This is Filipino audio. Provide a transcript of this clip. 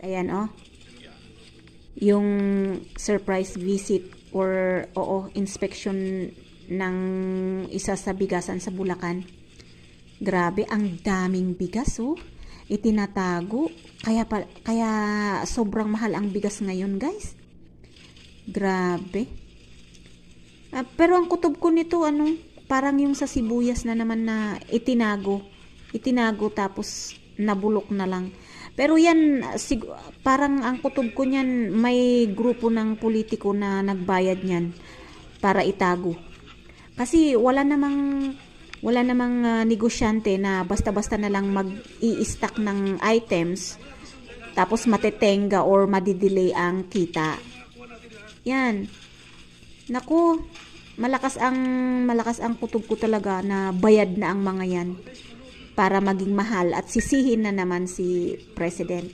Ayan, oh. Yung surprise visit or inspection ng isa sa bigasan sa Bulacan. Grabe, ang daming bigas, oh. Itinatago. Kaya sobrang mahal ang bigas ngayon, guys. Grabe. Pero ang kutob ko nito, parang yung sa sibuyas na naman na itinago. Itinago tapos nabulok na lang. Pero yan, parang ang kutob ko niyan, may grupo ng politiko na nagbayad niyan para itago. Kasi wala namang negosyante na basta-basta na lang mag-i-stack ng items tapos matetenga or madidelay ang kita. Yan. Naku, malakas ang kutob ko talaga na bayad na ang mga yan para maging mahal at sisihin na naman si President.